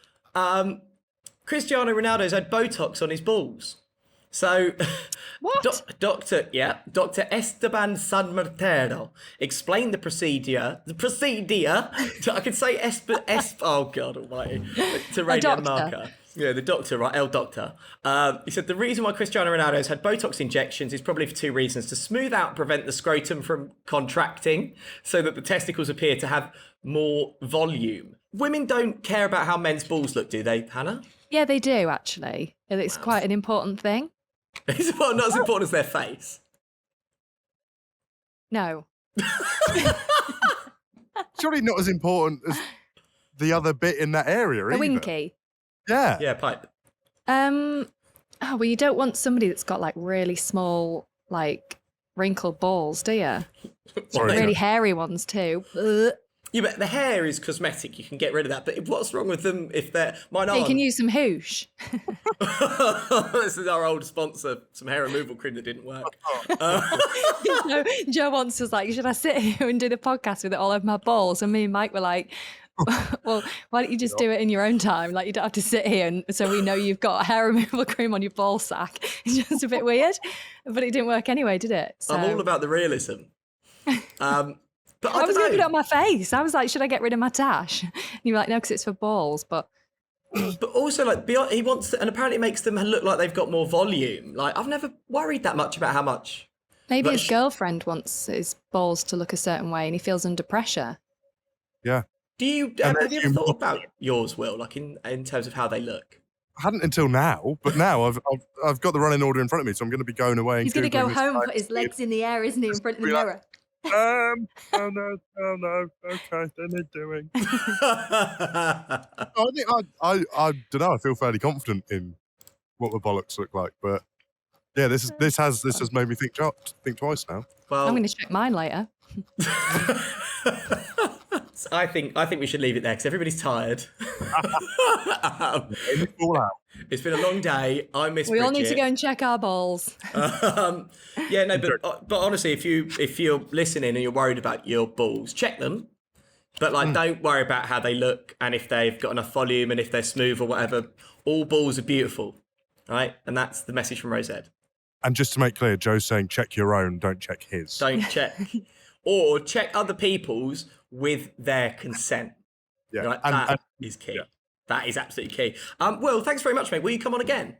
Cristiano Ronaldo's had Botox on his balls. So, What? Dr. Esteban Sanmartero explained the procedure. I could say oh God Almighty, to Radio Marca. Yeah, the doctor, right? El Doctor. He said the reason why Cristiano Ronaldo's had Botox injections is probably for two reasons: to smooth out and prevent the scrotum from contracting, so that the testicles appear to have more volume. Women don't care about how men's balls look, do they, Hannah? Yeah, they do actually. It's quite an important thing. It's not as important as their face. No. Surely not as important as the other bit in that area, A either. winky. Yeah. Yeah, pipe. Oh, well, you don't want somebody that's got like really small, like wrinkled balls, do you? Sorry, Really hairy ones too. Ugh. Yeah, but the hair is cosmetic. You can get rid of that. But what's wrong with them if they're... Mine You aren't. can use some hoosh. This is our old sponsor, some hair removal cream that didn't work. Joe wants us like, should I sit here and do the podcast with it all over my balls? And me and Mike were like, well, why don't you just do it in your own time? Like, you don't have to sit here and so we know you've got hair removal cream on your ball sack. It's just a bit weird. But it didn't work anyway, did it? So... I'm all about the realism. But I was going to put it on my face. I was like, should I get rid of my tash? And you were like, no, because it's for balls. But also, like, he wants to, and apparently it makes them look like they've got more volume. Like, I've never worried that much about how much. maybe his girlfriend wants his balls to look a certain way and he feels under pressure. Yeah. Have you ever thought about yours, Will, like in terms of how they look? I hadn't until now, but now I've got the running order in front of me, so I'm going to be going away. He's going to go home, put his legs in the air, isn't he, in front of the mirror? Oh no. Okay, then they're doing. I don't know. I feel fairly confident in what the bollocks look like, but yeah, this has made me think twice now. Well, I'm going to check mine later. I think we should leave it there because everybody's tired. It's been a long day. I miss. We Bridget. all need to go and check our balls. But honestly, if you're listening and you're worried about your balls, check them. But don't worry about how they look and if they've got enough volume and if they're smooth or whatever. All balls are beautiful, right? And that's the message from Rosette. And just to make clear, Joe's saying check your own, don't check his. Don't check, or check other people's with their consent. Yeah, right? That is key. Yeah. That is absolutely key. Will, thanks very much, mate. Will you come on again?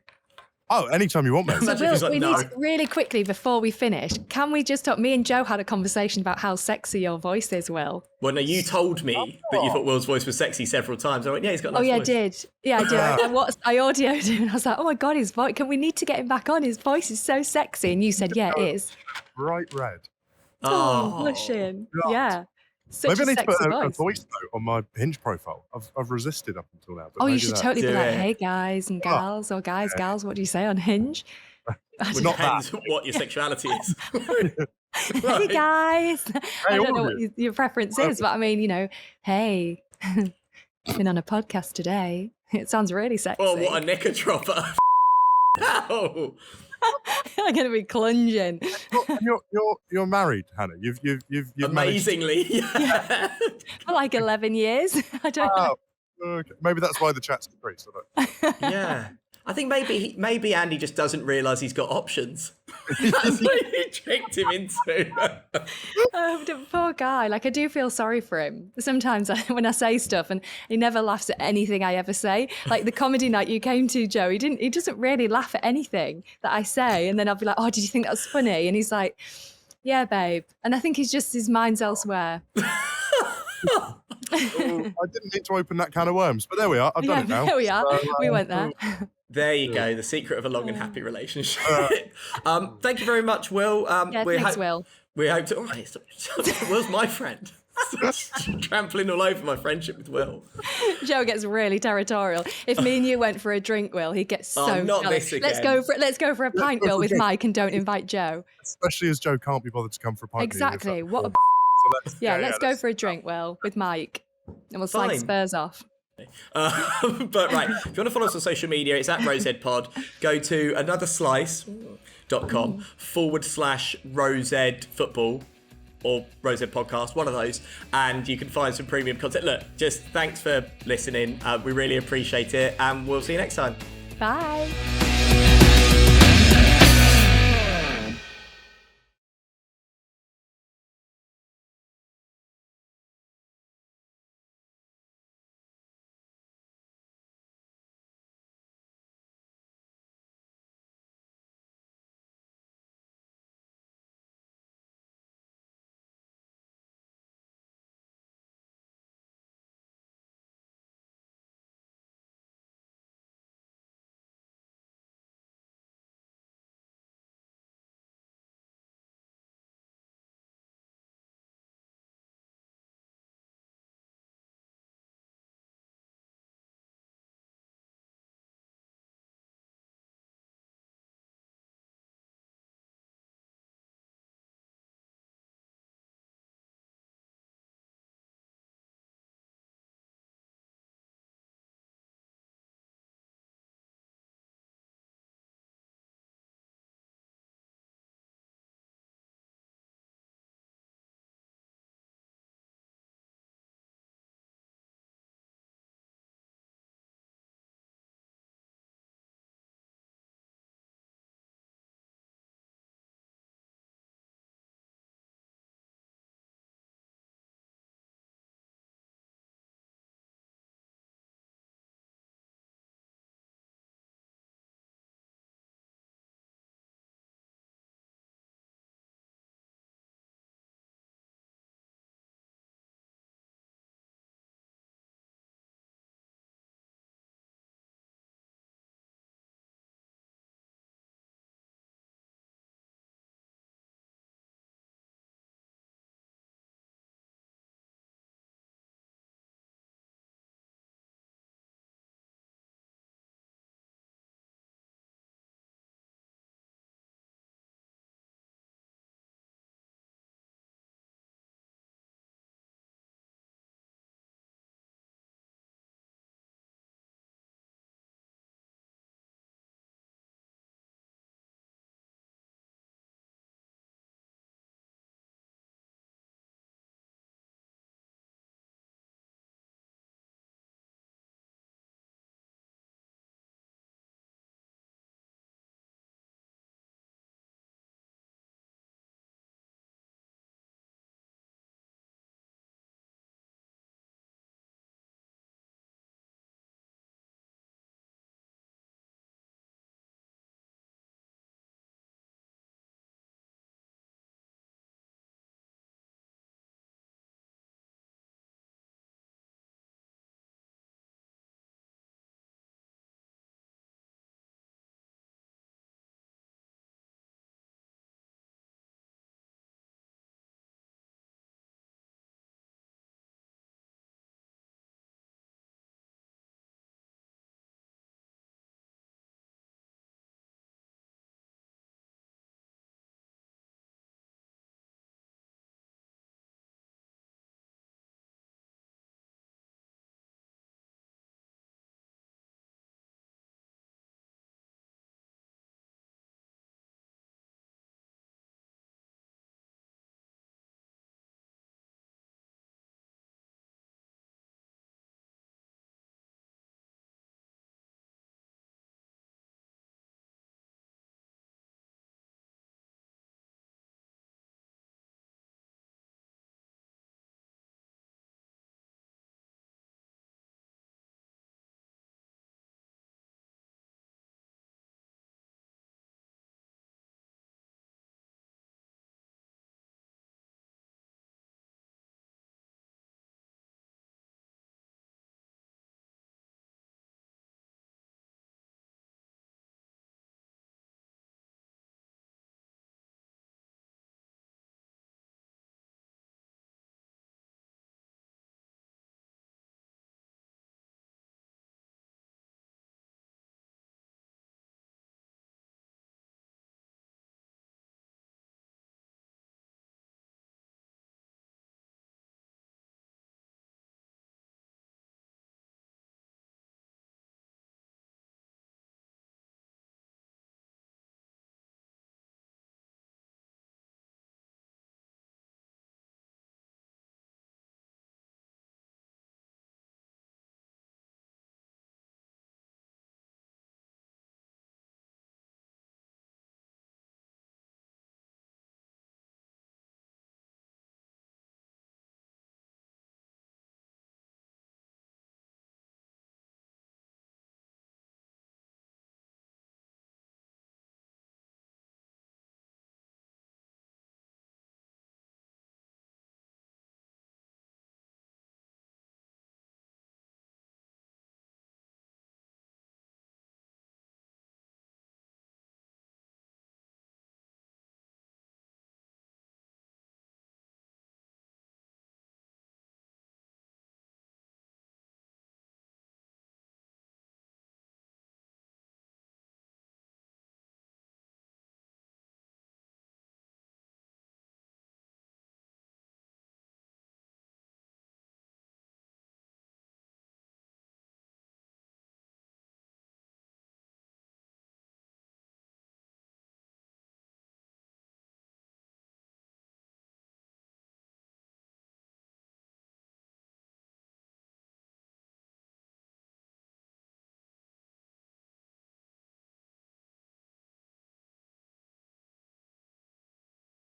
Oh, anytime you want, mate. So Will, we need to, really quickly before we finish, can we just talk? Me and Joe had a conversation about how sexy your voice is, Will. Well, no, you told me that you thought Will's voice was sexy several times. I went, yeah, he's got a nice voice. I did. Yeah, I did. I audioed him and I was like, oh my God, his voice, we need to get him back on. His voice is so sexy. And you said, yeah, it is. Bright red. Oh, blushing. God. Yeah. Such maybe I need to put a voice voice note on my Hinge profile. I've resisted up until now. But you should totally be like, it. hey guys and gals, or guys, gals, what do you say on Hinge? Well, not depends what your sexuality is. Hey guys. I don't know what your preference is, but I mean, hey, been on a podcast today. It sounds really sexy. Oh, what a knicker dropper. Ow. I'm going to be clunging. You're married, Hannah. You've amazingly. Yeah. For like 11 years. I don't know. Okay. Maybe that's why the chat's increased. I don't know. Yeah. I think maybe Andy just doesn't realise he's got options. That's what he tricked him into. The poor guy. Like, I do feel sorry for him. Sometimes when I say stuff and he never laughs at anything I ever say. Like the comedy night you came to, Joe, he doesn't really laugh at anything that I say. And then I'll be like, oh, did you think that was funny? And he's like, yeah, babe. And I think his mind's elsewhere. Oh, I didn't need to open that can of worms, but there we are. I've done it now. There we are. We went there. There you go. The secret of a long and happy relationship. Thank you very much, Will. Thanks, Will. We hope to. Will's my friend. Trampling all over my friendship with Will. Joe gets really territorial. If me and you went for a drink, Will, he'd get so not jealous. this again. Let's go for a pint, Will, with Mike, and don't invite Joe. Especially as Joe can't be bothered to come for a pint. Exactly. What a So let's go for a drink, Will, with Mike, and we'll slag Spurs off. But right, if you want to follow us on social media, it's at RoseEdPod. Go to anotherslice.com/RoseEdFootball or RoseEd Podcast, one of those, and you can find some premium content. Look, just thanks for listening. We really appreciate it, and we'll see you next time. Bye.